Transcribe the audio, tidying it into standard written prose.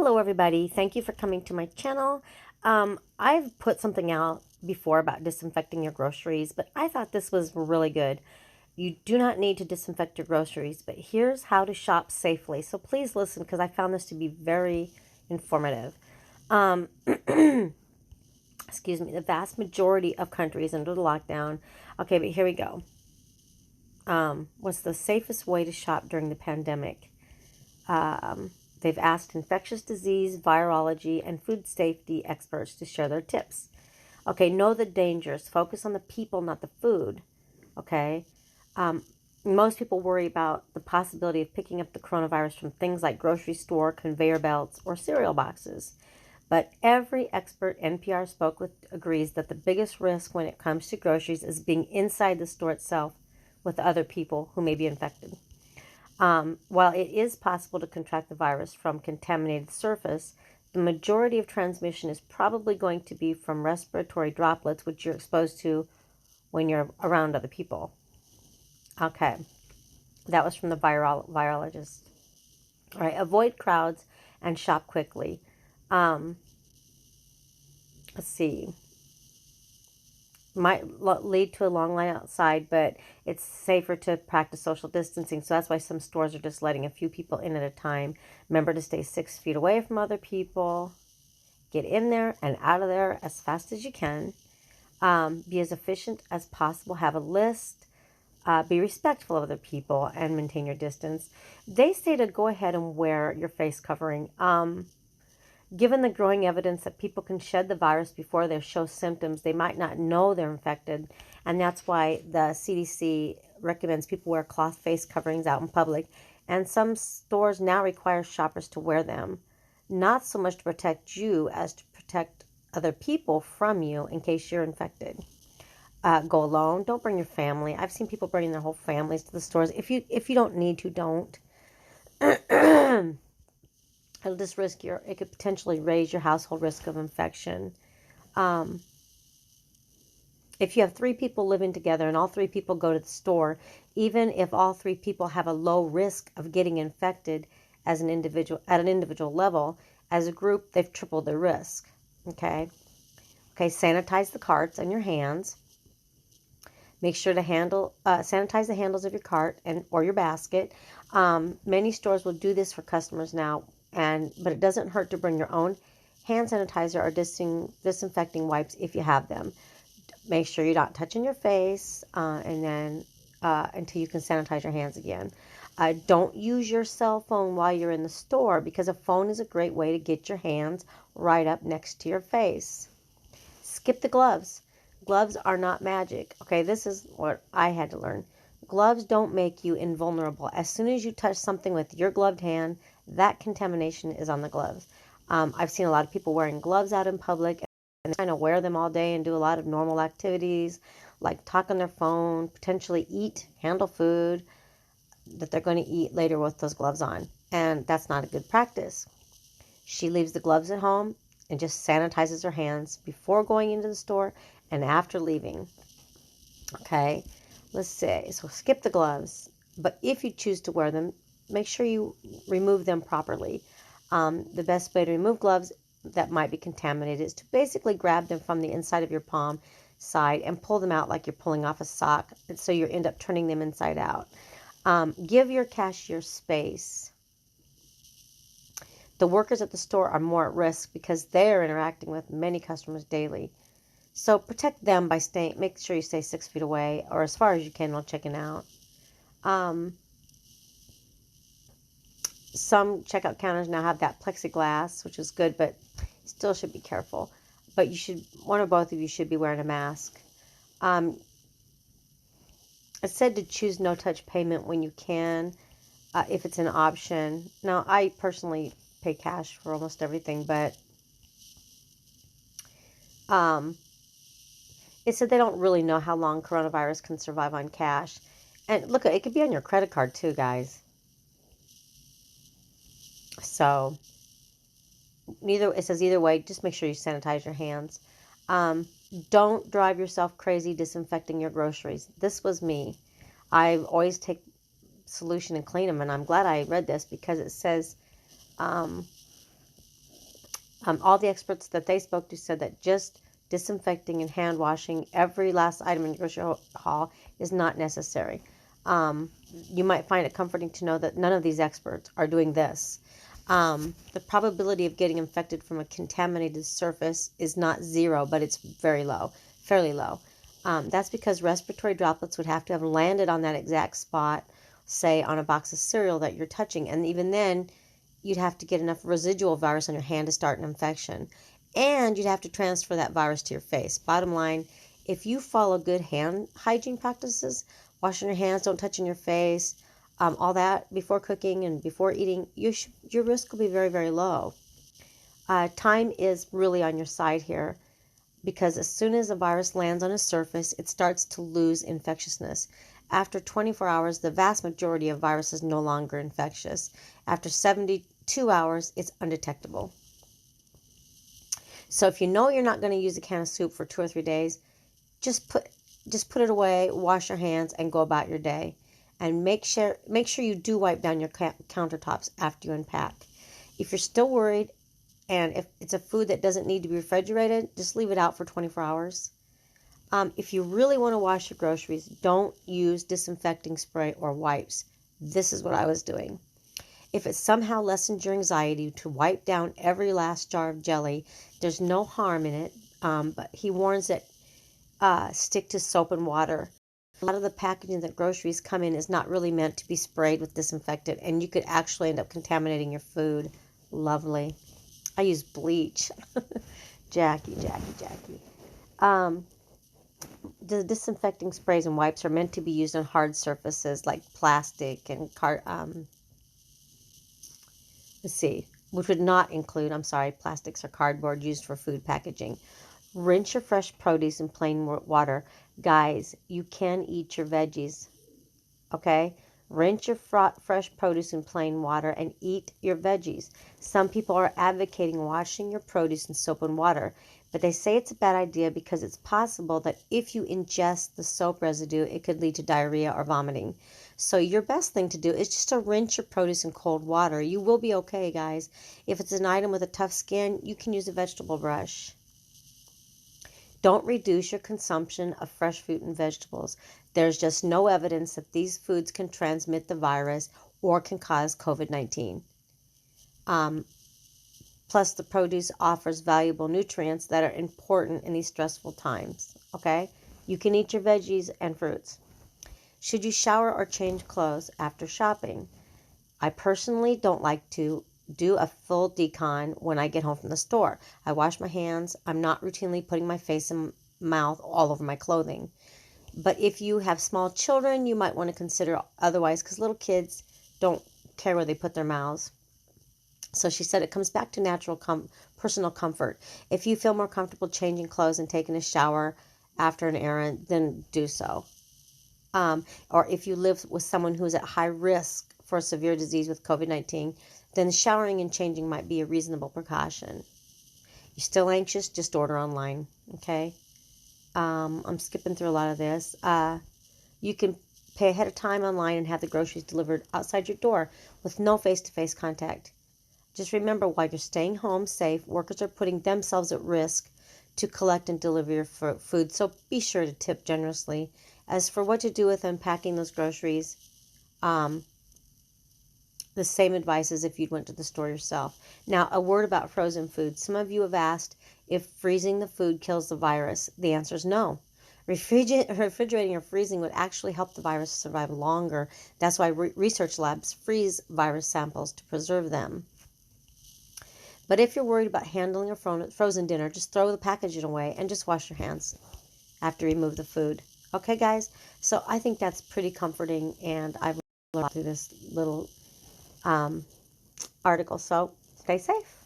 Hello everybody, thank you for coming to my channel. I've put something out before about disinfecting your groceries, but I thought this was really good. You do not need to disinfect your groceries, but here's how to shop safely. So please listen because I found this to be very informative. Um, excuse me, the vast majority of countries under the lockdown. Okay, but here we go. What's the safest way to shop during the pandemic? They've asked infectious disease, virology, and food safety experts to share their tips. Okay, know the dangers. Focus on the people, not the food. Okay. Most people worry about the possibility of picking up the coronavirus from things like grocery store, conveyor belts, or cereal boxes. But every expert NPR spoke with agrees that the biggest risk when it comes to groceries is being inside the store itself with other people who may be infected. While it is possible to contract the virus from contaminated surface, the majority of transmission is probably going to be from respiratory droplets, which you're exposed to when you're around other people. Okay, that was from the virologist. All right, avoid crowds and shop quickly. Um, let's see. Might lead to a long line outside, but it's safer to practice social distancing. So that's why some stores are just letting a few people in at a time. Remember to stay 6 feet away from other people. Get in there and out of there as fast as you can. Be as efficient as possible. Have a list. Be respectful of other people and maintain your distance. They say to go ahead and wear your face covering. Given the growing evidence that people can shed the virus before they show symptoms, they might not know they're infected. And that's why the CDC recommends people wear cloth face coverings out in public. And some stores now require shoppers to wear them, not so much to protect you as to protect other people from you in case you're infected. Go alone. Don't bring your family. I've seen people bringing their whole families to the stores. If you don't need to, don't. It'll just it could potentially raise your household risk of infection. Um, if you have 3 people living together and all 3 people go to the store, even if all 3 people have a low risk of getting infected as an individual at an individual level, as a group, they've tripled their risk. Okay. Okay. Sanitize the carts and your hands. Make sure to sanitize the handles of your cart or your basket. Many stores will do this for customers now, but it doesn't hurt to bring your own hand sanitizer or disinfecting wipes if you have them. Make sure you're not touching your face, and then until you can sanitize your hands again. Don't use your cell phone while you're in the store because a phone is a great way to get your hands right up next to your face. Skip the gloves. Gloves are not magic. Okay, this is what I had to learn. Gloves don't make you invulnerable. As soon as you touch something with your gloved hand, that contamination is on the gloves. I've seen a lot of people wearing gloves out in public and trying to wear them all day and do a lot of normal activities like talk on their phone, potentially handle food that they're going to eat later with those gloves on. And that's not a good practice. She leaves the gloves at home and just sanitizes her hands before going into the store and after leaving. Okay, let's see. So skip the gloves, but if you choose to wear them, make sure you remove them properly. The best way to remove gloves that might be contaminated is to basically grab them from the inside of your palm side and pull them out like you're pulling off a sock, and so you end up turning them inside out. Give your cashier space. The workers at the store are more at risk because they're interacting with many customers daily. So protect them by make sure you stay 6 feet away or as far as you can while checking out. Some checkout counters now have that plexiglass, which is good, but you still should be careful. But one or both of you should be wearing a mask. It's said to choose no-touch payment when you can, if it's an option. Now, I personally pay cash for almost everything, but it said they don't really know how long coronavirus can survive on cash. And look, it could be on your credit card too, guys. So it says either way, just make sure you sanitize your hands. Don't drive yourself crazy disinfecting your groceries. This was me. I always take solution and clean them, and I'm glad I read this because it says All the experts that they spoke to said that just disinfecting and hand washing every last item in your grocery haul is not necessary. You might find it comforting to know that none of these experts are doing this. The probability of getting infected from a contaminated surface is not zero, but it's very low, fairly low. That's because respiratory droplets would have to have landed on that exact spot, say on a box of cereal that you're touching. And even then, you'd have to get enough residual virus on your hand to start an infection. And you'd have to transfer that virus to your face. Bottom line, if you follow good hand hygiene practices, washing your hands, don't touch in your face, all that before cooking and before eating, your risk will be very, very low. Time is really on your side here, because as soon as a virus lands on a surface, it starts to lose infectiousness. After 24 hours, the vast majority of virus is no longer infectious. After 72 hours, it's undetectable. So if you know you're not going to use a can of soup for 2 or 3 days, just put it away, wash your hands, and go about your day. And make sure you do wipe down your countertops after you unpack. If you're still worried, and if it's a food that doesn't need to be refrigerated, just leave it out for 24 hours. If you really want to wash your groceries, don't use disinfecting spray or wipes. This is what I was doing. If it somehow lessens your anxiety to wipe down every last jar of jelly, there's no harm in it. But he warns that stick to soap and water. A lot of the packaging that groceries come in is not really meant to be sprayed with disinfectant, and you could actually end up contaminating your food. Lovely. I use bleach. Jackie. The disinfecting sprays and wipes are meant to be used on hard surfaces like plastic and which would not include, plastics or cardboard used for food packaging. Rinse your fresh produce in plain water. Guys, you can eat your veggies, okay? Rinse your fresh produce in plain water and eat your veggies. Some people are advocating washing your produce in soap and water, but they say it's a bad idea because it's possible that if you ingest the soap residue, it could lead to diarrhea or vomiting. So your best thing to do is just to rinse your produce in cold water. You will be okay, guys. If it's an item with a tough skin, you can use a vegetable brush. Don't reduce your consumption of fresh fruit and vegetables. There's just no evidence that these foods can transmit the virus or can cause COVID-19. Plus, the produce offers valuable nutrients that are important in these stressful times, okay? You can eat your veggies and fruits. Should you shower or change clothes after shopping? I personally don't like to do a full decon when I get home from the store. I wash my hands. I'm not routinely putting my face and mouth all over my clothing. But if you have small children, you might want to consider otherwise, because little kids don't care where they put their mouths. So she said it comes back to natural personal comfort. If you feel more comfortable changing clothes and taking a shower after an errand, then do so. Or if you live with someone who's at high risk for severe disease with COVID-19, then showering and changing might be a reasonable precaution. You're still anxious? Just order online, okay? I'm skipping through a lot of this. You can pay ahead of time online and have the groceries delivered outside your door with no face-to-face contact. Just remember, while you're staying home safe, workers are putting themselves at risk to collect and deliver your food, so be sure to tip generously. As for what to do with unpacking those groceries, the same advice as if you'd went to the store yourself. Now, a word about frozen food. Some of you have asked if freezing the food kills the virus. The answer is no. Refrigerating or freezing would actually help the virus survive longer. That's why research labs freeze virus samples to preserve them. But if you're worried about handling a frozen dinner, just throw the packaging away and just wash your hands after you remove the food. Okay, guys? So I think that's pretty comforting, and I've learned through this little article. So stay safe.